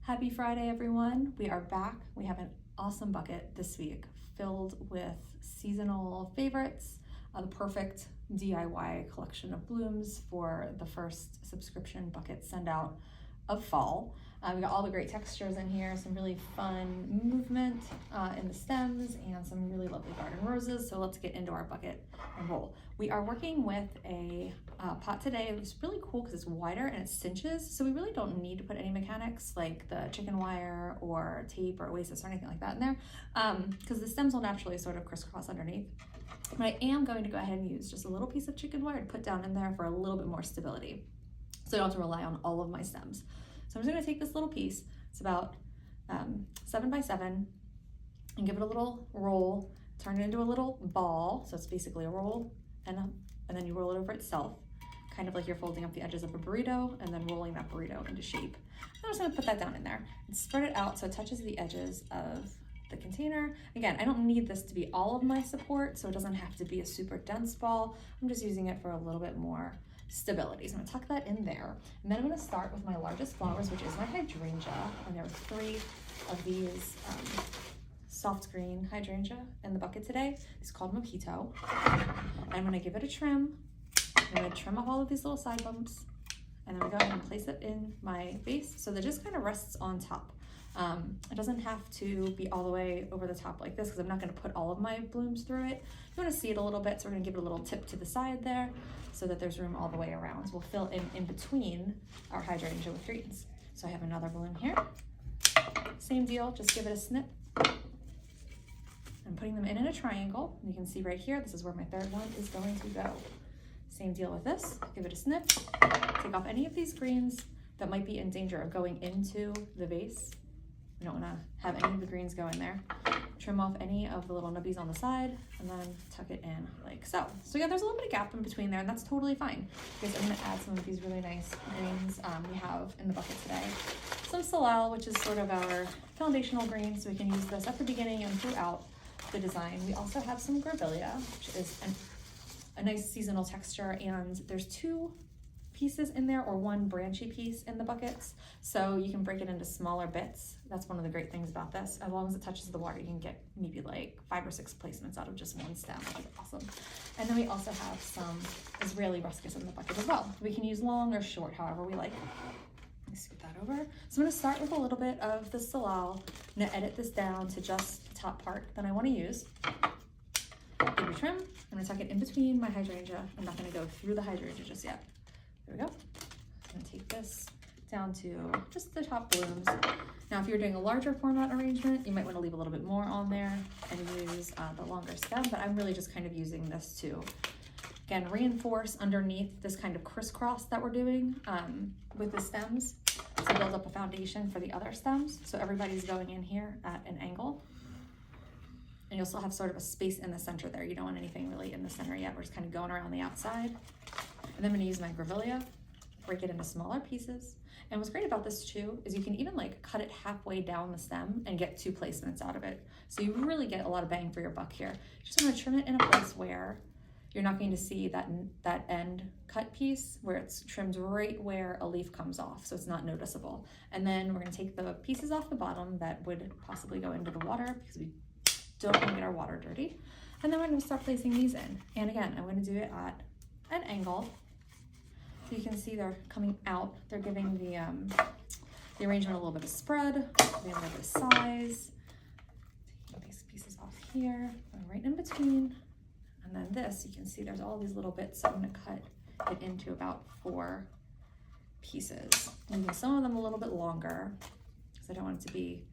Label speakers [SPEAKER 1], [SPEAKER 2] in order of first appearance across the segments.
[SPEAKER 1] Happy Friday, everyone. We are back. We have an awesome bucket this week filled with seasonal favorites, the perfect DIY collection of blooms for the first subscription bucket send out of fall. We got all the great textures in here, some really fun movement in the stems, and some really lovely garden roses. So let's get into our bucket and roll. We are working with a pot today. It's really cool because it's wider and it cinches, so we really don't need to put any mechanics like the chicken wire or tape or oasis or anything like that in there, because the stems will naturally sort of crisscross underneath. But I am going to go ahead and use just a little piece of chicken wire to put down in there for a little bit more stability, so I don't have to rely on all of my stems. So I'm just going to take this little piece, it's about 7 by 7, and give it a little roll, turn it into a little ball. So it's basically a roll, and then you roll it over itself, kind of like you're folding up the edges of a burrito and then rolling that burrito into shape. I'm just going to put that down in there and spread it out so it touches the edges of the container. Again, I don't need this to be all of my support, so it doesn't have to be a super dense ball. I'm just using it for a little bit more stability. So I'm gonna tuck that in there. And then I'm gonna start with my largest flowers, which is my hydrangea. And there are 3 of these soft green hydrangea in the bucket today. It's called Mojito. I'm gonna give it a trim. I'm gonna trim off all of these little side bumps. And then I'm gonna go ahead and place it in my vase so that it just kind of rests on top. It doesn't have to be all the way over the top like this because I'm not going to put all of my blooms through it. You want to see it a little bit, so we're going to give it a little tip to the side there so that there's room all the way around. So we'll fill in between our hydrangea with greens. So I have another bloom here. Same deal, just give it a snip. I'm putting them in a triangle. You can see right here, this is where my third one is going to go. Same deal with this, give it a snip. Take off any of these greens that might be in danger of going into the vase. We don't want to have any of the greens go in there. Trim off any of the little nubbies on the side and then tuck it in like so. So yeah, there's a little bit of gap in between there, and that's totally fine because I'm going to add some of these really nice greens we have in the bucket today. Some Salal, which is sort of our foundational green, so we can use this at the beginning and throughout the design. We also have some Grevillea, which is a nice seasonal texture, and there's 2 pieces in there or 1 branchy piece in the buckets, so you can break it into smaller bits. That's one of the great things about this. As long as it touches the water, you can get maybe like 5 or 6 placements out of just 1 stem, which is awesome. And then we also have some Israeli ruscus in the bucket as well. We can use long or short, however we like. Let me scoot that over. So I'm going to start with a little bit of the Salal. I'm going to edit this down to just the top part that I want to use. Give it a trim. I'm going to tuck it in between my hydrangea. I'm not going to go through the hydrangea just yet. There we go. I'm going to take this down to just the top blooms. Now, if you're doing a larger format arrangement, you might want to leave a little bit more on there and use the longer stem, but I'm really just kind of using this to, again, reinforce underneath this kind of crisscross that we're doing with the stems to build up a foundation for the other stems. So everybody's going in here at an angle. And you'll still have sort of a space in the center there. You don't want anything really in the center yet. We're just kind of going around the outside. And then I'm gonna use my Grevillea, break it into smaller pieces. And what's great about this too is you can even like cut it halfway down the stem and get 2 placements out of it. So you really get a lot of bang for your buck here. You just wanna trim it in a place where you're not going to see that end cut piece where it's trimmed right where a leaf comes off, so it's not noticeable. And then we're gonna take the pieces off the bottom that would possibly go into the water because we don't wanna get our water dirty. And then we're gonna start placing these in. And again, I'm gonna do it at an angle. So you can see they're coming out. They're giving the arrangement a little bit of spread, maybe a little bit of size. Taking these pieces off here, going right in between. And then this, you can see there's all these little bits. So I'm gonna cut it into about 4 pieces. Maybe some of them a little bit longer because I don't want it to be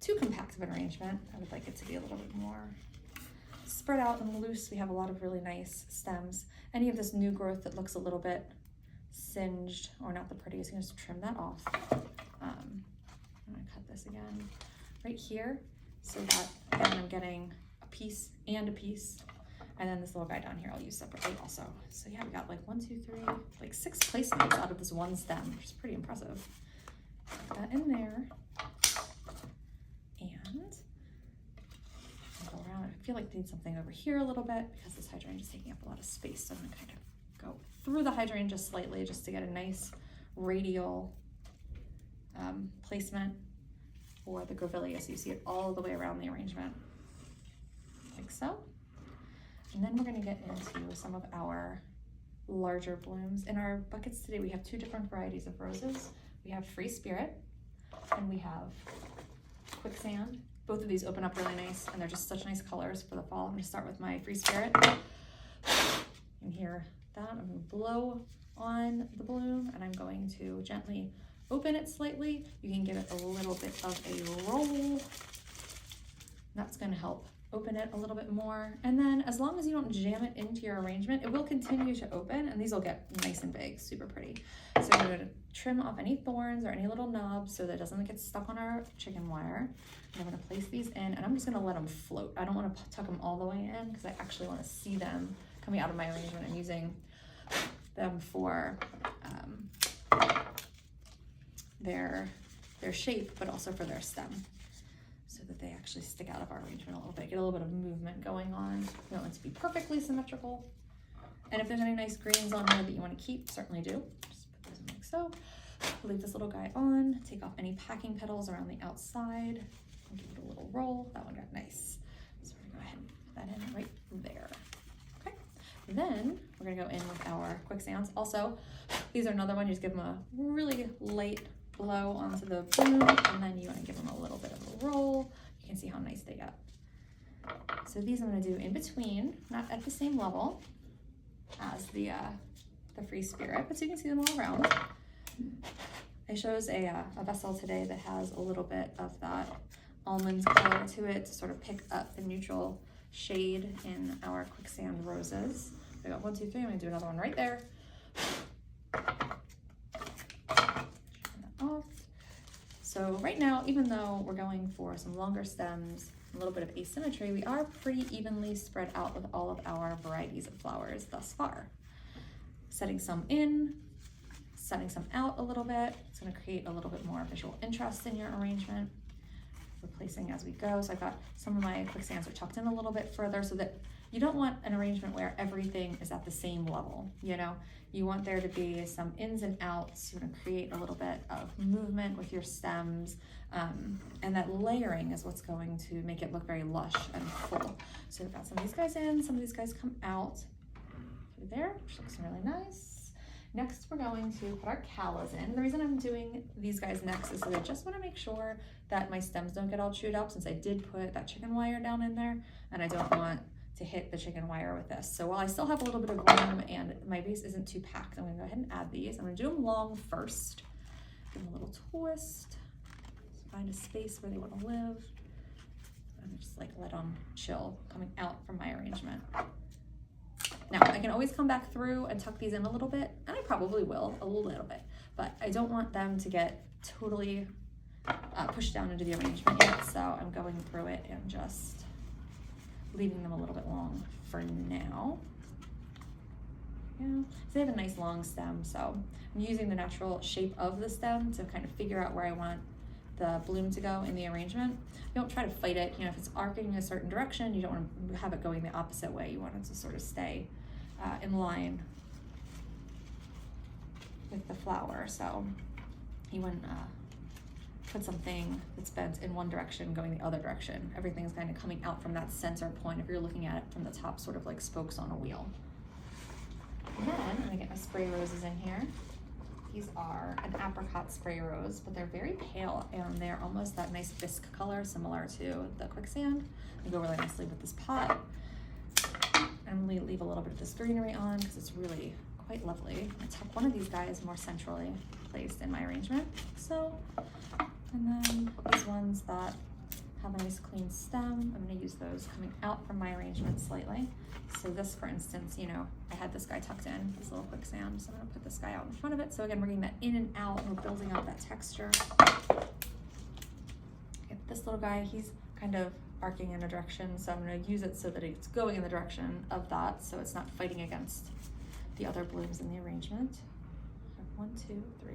[SPEAKER 1] too compact of an arrangement. I would like it to be a little bit more spread out and loose. We have a lot of really nice stems. Any of this new growth that looks a little bit singed or not the prettiest, you can just trim that off. I'm gonna cut this again right here so that again, I'm getting a piece and a piece. And then this little guy down here I'll use separately also. So yeah, we got like 1, 2, 3, like 6 placements out of this 1 stem, which is pretty impressive. Put that in there. And go around. I feel like I need something over here a little bit because this hydrangea is taking up a lot of space. So I'm gonna kind of go through the hydrangea slightly just to get a nice radial placement. for the grevillea, so you see it all the way around the arrangement, like so. And then we're gonna get into some of our larger blooms. In our buckets today, we have two different varieties of roses. We have Free Spirit and we have Quicksand. Both of these open up really nice and they're just such nice colors for the fall. I'm gonna start with my Free Spirit. You can hear that. I'm gonna blow on the bloom and I'm going to gently open it slightly. You can give it a little bit of a roll. That's gonna help open it a little bit more. And then as long as you don't jam it into your arrangement, it will continue to open and these will get nice and big, super pretty. So I'm gonna trim off any thorns or any little knobs so that it doesn't get stuck on our chicken wire. And I'm gonna place these in and I'm just gonna let them float. I don't wanna tuck them all the way in because I actually wanna see them coming out of my arrangement. I'm using them for their shape, but also for their stem, so that they actually stick out of our arrangement a little bit, get a little bit of movement going on. You don't want it to be perfectly symmetrical. And if there's any nice greens on here that you want to keep, certainly do. Just put those in like so. Leave this little guy on, take off any packing petals around the outside, and give it a little roll. That one got nice. So we're gonna go ahead and put that in right there. Okay. Then we're gonna go in with our Quicksands. Also, these are another one, you just give them a really light blow onto the bloom, and then you want to give them a little bit of a roll. You can see how nice they get. So these I'm going to do in between, not at the same level as the Free Spirit, but so you can see them all around. I chose a vessel today that has a little bit of that almond color to it to sort of pick up the neutral shade in our Quicksand roses. I got 1, 2, 3. I'm going to do another one right there. Off. So right now, even though we're going for some longer stems, a little bit of asymmetry, we are pretty evenly spread out with all of our varieties of flowers thus far. Setting some in, setting some out a little bit. It's going to create a little bit more visual interest in your arrangement. Replacing as we go. So I've got some of my Quicksands are tucked in a little bit further so that you don't want an arrangement where everything is at the same level, you know? You want there to be some ins and outs. You want to create a little bit of movement with your stems, and that layering is what's going to make it look very lush and full. So we've got some of these guys in, some of these guys come out through there, which looks really nice. Next, we're going to put our callas in. The reason I'm doing these guys next is that I just want to make sure that my stems don't get all chewed up, since I did put that chicken wire down in there, and I don't want to hit the chicken wire with this. So while I still have a little bit of room and my base isn't too packed, I'm gonna go ahead and add these. I'm gonna do them long first. Give them a little twist. Find a space where they wanna live. And just like let them chill coming out from my arrangement. Now I can always come back through and tuck these in a little bit, and I probably will a little bit, but I don't want them to get totally pushed down into the arrangement yet. So I'm going through it and just leaving them a little bit long for now. Yeah, so they have a nice long stem, so I'm using the natural shape of the stem to kind of figure out where I want the bloom to go in the arrangement. You don't try to fight it. You know, if it's arcing in a certain direction, you don't want to have it going the opposite way. You want it to sort of stay in line with the flower. So you wouldn't put something that's bent in one direction going the other direction. Everything's kind of coming out from that center point if you're looking at it from the top, sort of like spokes on a wheel. And then I'm gonna get my spray roses in here. These are an apricot spray rose, but they're very pale and they're almost that nice bisque color similar to the Quicksand. They go really nicely with this pot. I'm gonna leave a little bit of this greenery on because it's really quite lovely. I tuck one of these guys more centrally placed in my arrangement. So, and then these ones that have a nice clean stem, I'm gonna use those coming out from my arrangement slightly. So this, for instance, you know, I had this guy tucked in, this little Quicksand, so I'm gonna put this guy out in front of it. So again, we're getting that in and out, and we're building out that texture. Get this little guy, he's kind of arcing in a direction, so I'm gonna use it so that it's going in the direction of that, so it's not fighting against the other blooms in the arrangement. 1, 2, 3,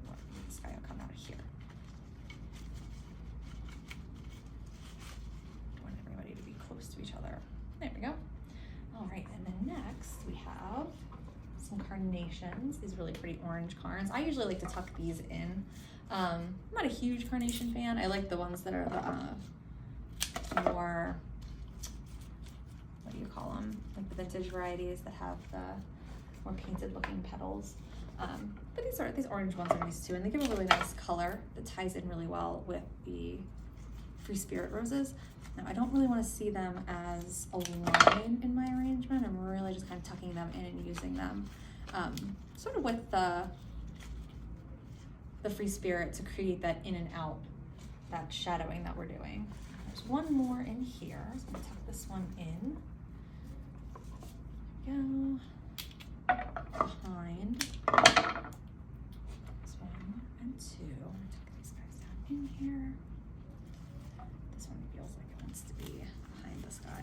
[SPEAKER 1] 4. This guy will come out of here. I want everybody to be close to each other. There we go. All right, and then next we have some carnations, these really pretty orange carns. I usually like to tuck these in I'm not a huge carnation fan. I like the ones that are the more, what do you call them? Like the vintage varieties that have the more painted looking petals. But these orange ones are nice too, and they give a really nice color that ties in really well with the Free Spirit roses. Now I don't really want to see them as a line in my arrangement. I'm really just kind of tucking them in and using them sort of with the Free Spirit to create that in and out, that shadowing that we're doing. There's one more in here, so I'm gonna tuck this one in. There we go. Behind this one and two. I'm gonna tuck these guys down in here. This one feels like it wants to be behind this guy.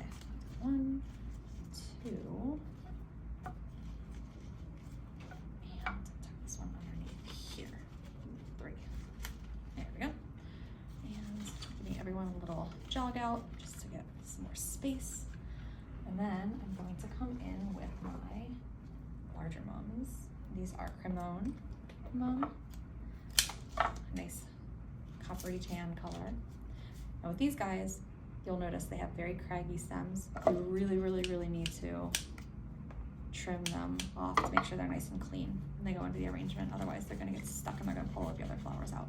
[SPEAKER 1] 1, 2. And tuck this one underneath here. 3. There we go. And giving everyone a little jog out just to get some more space. And then I'm going to come in with my larger mums. These are Cremone mum. Nice coppery tan color. Now with these guys, you'll notice they have very craggy stems. You really, really, really need to trim them off to make sure they're nice and clean when they go into the arrangement. Otherwise, they're gonna get stuck and they're gonna pull all the other flowers out.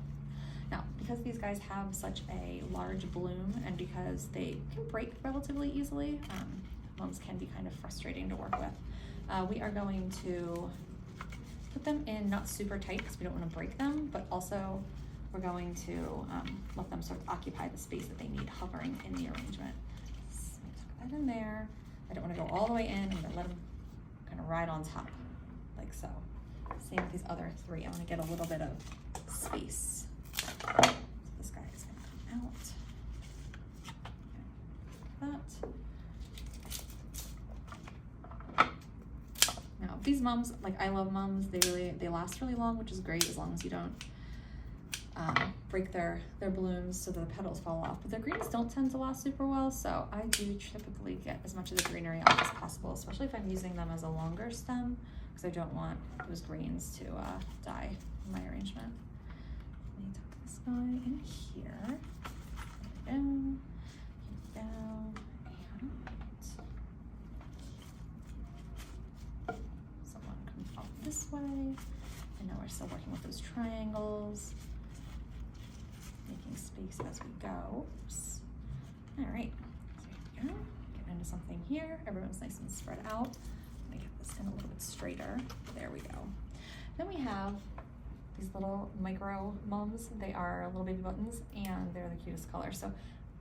[SPEAKER 1] Now, because these guys have such a large bloom and because they can break relatively easily, mums can be kind of frustrating to work with. We are going to put them in not super tight because we don't want to break them, but also we're going to let them sort of occupy the space that they need hovering in the arrangement. So tuck that in there. I don't want to go all the way in. I'm going to let them kind of ride on top, like so. Same with these other 3. I want to get a little bit of space. So this guy is going to come out. Like that. Now these mums, like I love mums, they last really long, which is great as long as you don't break their blooms so the petals fall off. But their greens don't tend to last super well, so I do typically get as much of the greenery off as possible, especially if I'm using them as a longer stem, because I don't want those greens to die in my arrangement. Let me tuck this guy in here. Down, down, and someone come up this way. And now we're still working with those triangles. Making space as we go. Oops. All right, so here we go. Getting into something here. Everyone's nice and spread out. Let me get this in a little bit straighter. There we go. Then we have these little micro mums. They are little baby buttons and they're the cutest color. So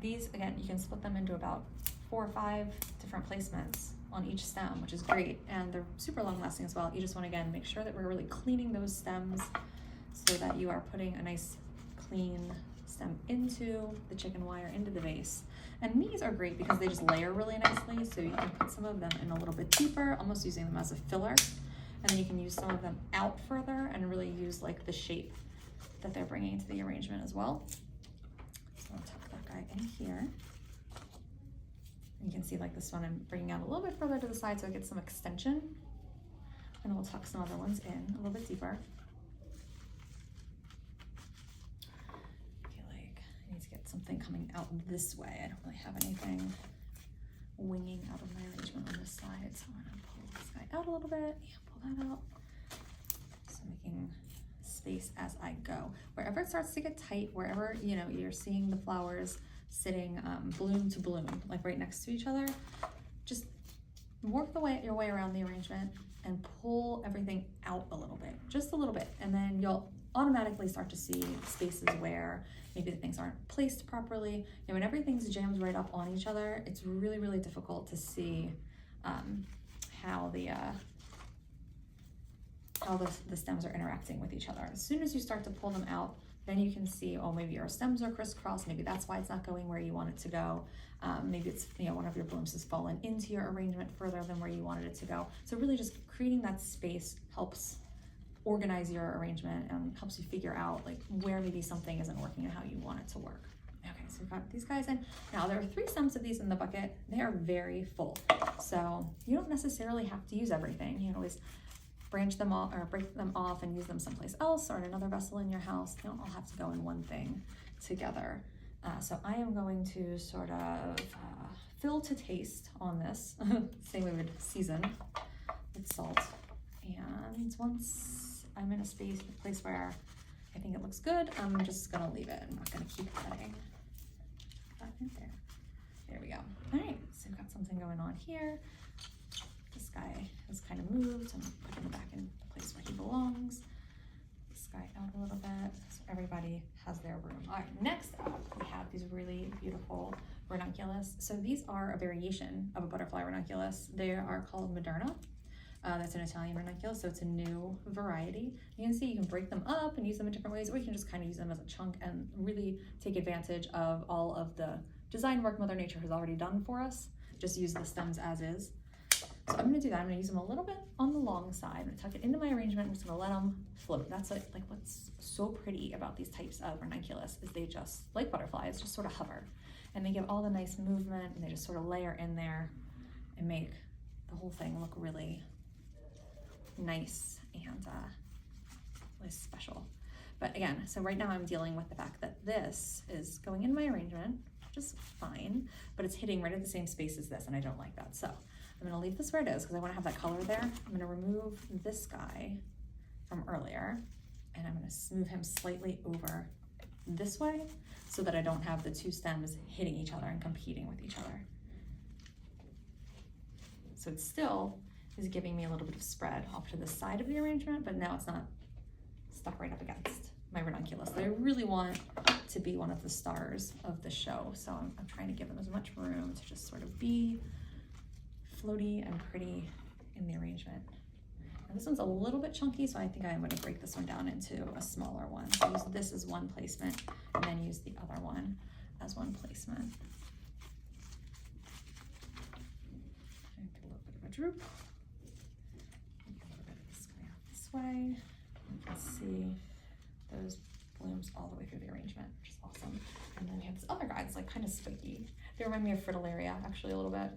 [SPEAKER 1] these, again, you can split them into about 4 or 5 different placements on each stem, which is great. And they're super long lasting as well. You just want to, again, make sure that we're really cleaning those stems so that you are putting a nice clean stem into the chicken wire, into the vase. And these are great because they just layer really nicely, so you can put some of them in a little bit deeper, almost using them as a filler, and then you can use some of them out further and really use like the shape that they're bringing to the arrangement as well. So I'll tuck that guy in here. You can see like this one I'm bringing out a little bit further to the side so it gets some extension, and we'll tuck some other ones in a little bit deeper. To get something coming out this way. I don't really have anything winging out of my arrangement on this side, so I'm going to pull this guy out a little bit and pull that out. So making space as I go. Wherever it starts to get tight, wherever you're seeing the flowers sitting bloom to bloom, like right next to each other, just work your way around the arrangement and pull everything out a little bit, just a little bit, and then you'll automatically start to see spaces where maybe the things aren't placed properly. And when everything's jammed right up on each other, it's really, really difficult to see how the stems are interacting with each other. As soon as you start to pull them out, then you can see, oh, maybe your stems are crisscrossed. Maybe that's why it's not going where you want it to go. Maybe it's, one of your blooms has fallen into your arrangement further than where you wanted it to go. So really just creating that space helps organize your arrangement and helps you figure out like where maybe something isn't working and how you want it to work. Okay, so we've got these guys in. Now there are 3 stems of these in the bucket. They are very full. So you don't necessarily have to use everything. You can always branch them off or break them off and use them someplace else or in another vessel in your house. They don't all have to go in one thing together. So I am going to sort of fill to taste on this. Same way we would season with salt. And once I'm in a place where I think it looks good, I'm just gonna leave it. I'm not gonna keep adding that in there. There we go. All right, so we've got something going on here. This guy has kind of moved. I'm putting him back in the place where he belongs. This guy out a little bit, so everybody has their room. All right, next up, we have these really beautiful ranunculus. So these are a variation of a butterfly ranunculus. They are called Moderna. That's an Italian ranunculus, so it's a new variety. You can see you can break them up and use them in different ways, or you can just kind of use them as a chunk and really take advantage of all of the design work Mother Nature has already done for us. Just use the stems as is. So I'm gonna do that. I'm gonna use them a little bit on the long side. I'm gonna tuck it into my arrangement. I'm just gonna let them float. That's like what's so pretty about these types of ranunculus is they just, like butterflies, just sort of hover. And they give all the nice movement and they just sort of layer in there and make the whole thing look really nice and really special. But again, so right now I'm dealing with the fact that this is going in my arrangement, which is fine, but it's hitting right at the same space as this, and I don't like that. So I'm gonna leave this where it is because I wanna have that color there. I'm gonna remove this guy from earlier, and I'm gonna move him slightly over this way so that I don't have the two stems hitting each other and competing with each other. So it still is giving me a little bit of spread off to the side of the arrangement, but now it's not stuck right up against my ranunculus that I really want to be one of the stars of the show. So I'm trying to give them as much room to just sort of be floaty and pretty in the arrangement. And this one's a little bit chunky, so I think I'm gonna break this one down into a smaller one. So use this as one placement and then use the other one as one placement. And get a little bit of a droop. Get a little bit of this guy out this way. You can see those blooms all the way through the arrangement, which is awesome. And then we have this other guy that's like kind of spiky. They remind me of Fritillaria actually a little bit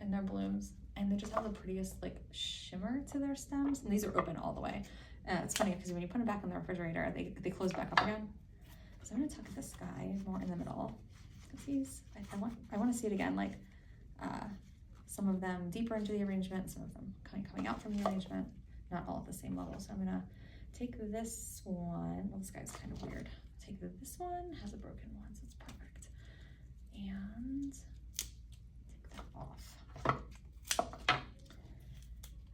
[SPEAKER 1] in their blooms. And they just have the prettiest like shimmer to their stems. And these are open all the way. It's funny because when you put them back in the refrigerator, they close back up again. So I'm gonna tuck this guy more in the middle. Because I want to see it again, like some of them deeper into the arrangement, some of them coming out from the arrangement, not all at the same level. So I'm gonna take this one. Well, this guy's kind of weird. Take this one, has a broken one, so it's perfect. And take that off.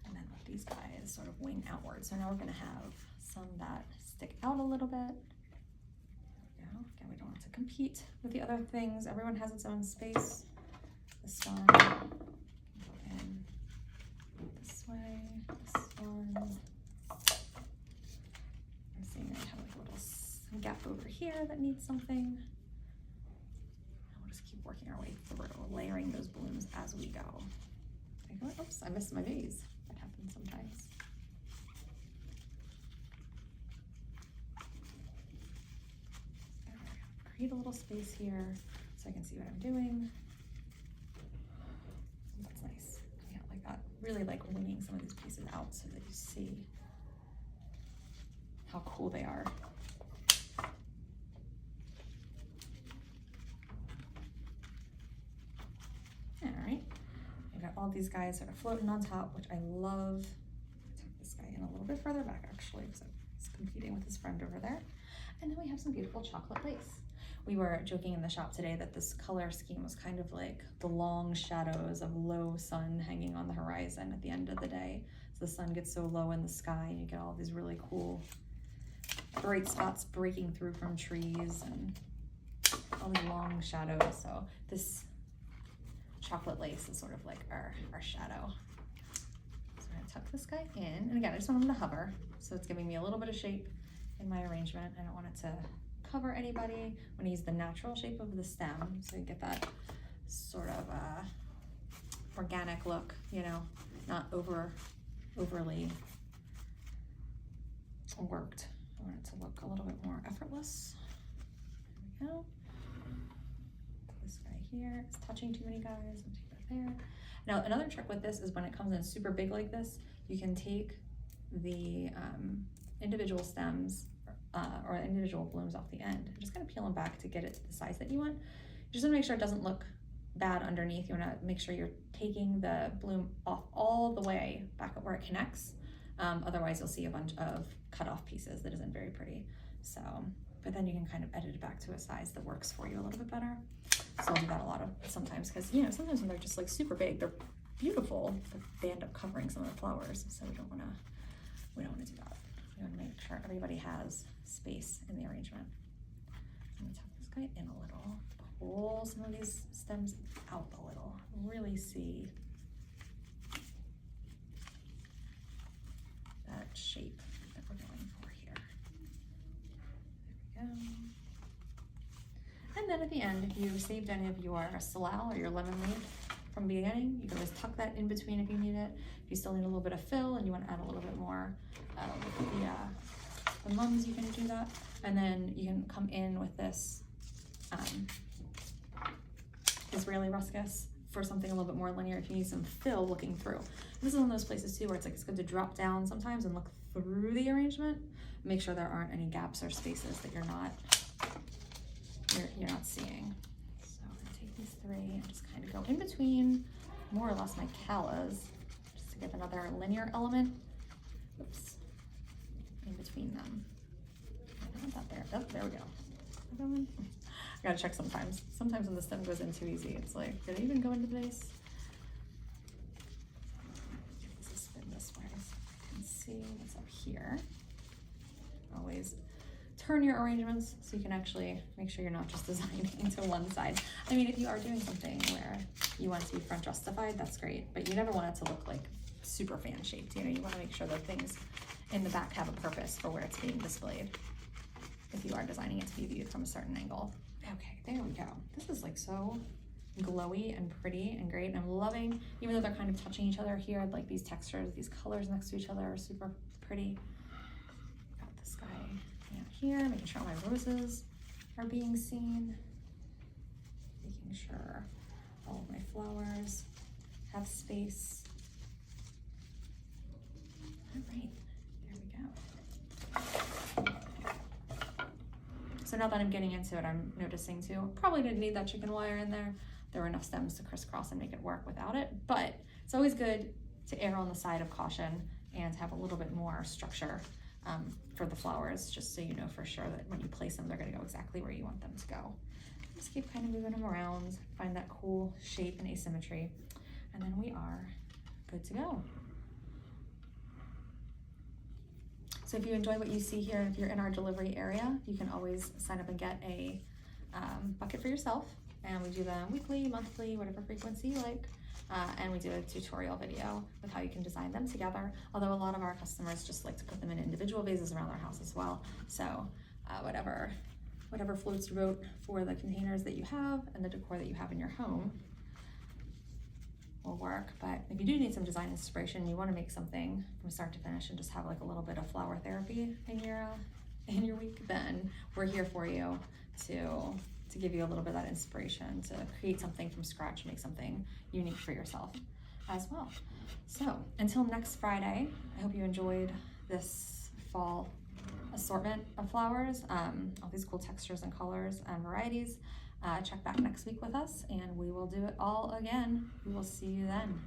[SPEAKER 1] And then let these guys sort of wing outward. So now we're gonna have some that stick out a little bit. There we go. Again, we don't want to compete with the other things. Everyone has its own space. This one, go in this way, this one. I'm seeing I have like a little gap over here that needs something. And we'll just keep working our way through, layering those blooms as we go. Oops, I missed my vase. That happens sometimes. Create a little space here so I can see what I'm doing. That's nice. Yeah, like that. Really like winging some of these pieces out so that you see how cool they are. All right, I got all these guys sort of floating on top, which I love. Tuck this guy in a little bit further back actually, because he's competing with his friend over there. And then we have some beautiful chocolate lace. We were joking in the shop today that this color scheme was kind of like the long shadows of low sun hanging on the horizon at the end of the day. So the sun gets so low in the sky and you get all these really cool bright spots breaking through from trees and all these long shadows. So this chocolate lace is sort of like our shadow. So I'm gonna tuck this guy in. And again, I just want him to hover. So it's giving me a little bit of shape in my arrangement. I don't want it to cover anybody. I'm gonna use the natural shape of the stem so you get that sort of organic look, you know, not overly worked. I want it to look a little bit more effortless. There we go. This guy here is touching too many guys. I'll take that there. Now another trick with this is when it comes in super big like this, you can take the individual stems or individual blooms off the end. I'm just gonna peel them back to get it to the size that you want. You just wanna make sure it doesn't look bad underneath. You wanna make sure you're taking the bloom off all the way back up where it connects. Otherwise you'll see a bunch of cut off pieces that isn't very pretty. So, but then you can kind of edit it back to a size that works for you a little bit better. So I'll do that a lot of sometimes, because you know, sometimes when they're just like super big, they're beautiful, but they end up covering some of the flowers. So we don't wanna do that. We wanna make sure everybody has space in the arrangement. I'm gonna tuck this guy in a little, pull some of these stems out a little, really see that shape that we're going for here. There we go. And then at the end, if you saved any of your salal or your lemon leaf from the beginning, you can always tuck that in between if you need it. If you still need a little bit of fill and you want to add a little bit more the mums, you can do that. And then you can come in with this Israeli ruscus for something a little bit more linear if you need some fill looking through. This is one of those places too where it's like it's good to drop down sometimes and look through the arrangement. Make sure there aren't any gaps or spaces that you're not seeing. So I'm gonna take these three and just kind of go in between more or less my callas, just to give another linear element. Oops, in between them. I don't want that there. Oh, there we go. I gotta check sometimes. Sometimes when the stem goes in too easy, it's like, did it even go into the base? Let's spin this way so I can see what's up here. Always turn your arrangements so you can actually make sure you're not just designing to one side. I mean, if you are doing something where you want it to be front justified, that's great, but you never want it to look like super fan shaped. You know, you want to make sure that things in the back have a purpose for where it's being displayed if you are designing it to be viewed from a certain angle. Okay, there we go. This is like so glowy and pretty and great, and I'm loving, even though they're kind of touching each other here, like these textures, these colors next to each other are super pretty. Got this guy down here, making sure all my roses are being seen, making sure all of my flowers have space. All right, there we go. So now that I'm getting into it, I'm noticing too, probably didn't need that chicken wire in there. There were enough stems to crisscross and make it work without it, but it's always good to err on the side of caution and have a little bit more structure for the flowers, just so you know for sure that when you place them, they're gonna go exactly where you want them to go. Just keep kind of moving them around, find that cool shape and asymmetry, and then we are good to go. So if you enjoy what you see here, if you're in our delivery area, you can always sign up and get a bucket for yourself. And we do them weekly, monthly, whatever frequency you like. And we do a tutorial video with how you can design them together. Although a lot of our customers just like to put them in individual vases around their house as well. So whatever floats your boat for the containers that you have and the decor that you have in your home will work. But if you do need some design inspiration, you want to make something from start to finish and just have like a little bit of flower therapy in your week, then we're here for you to give you a little bit of that inspiration to create something from scratch, make something unique for yourself as well. So until next Friday, I hope you enjoyed this fall assortment of flowers, all these cool textures and colors and varieties. Check back next week with us and we will do it all again. We will see you then.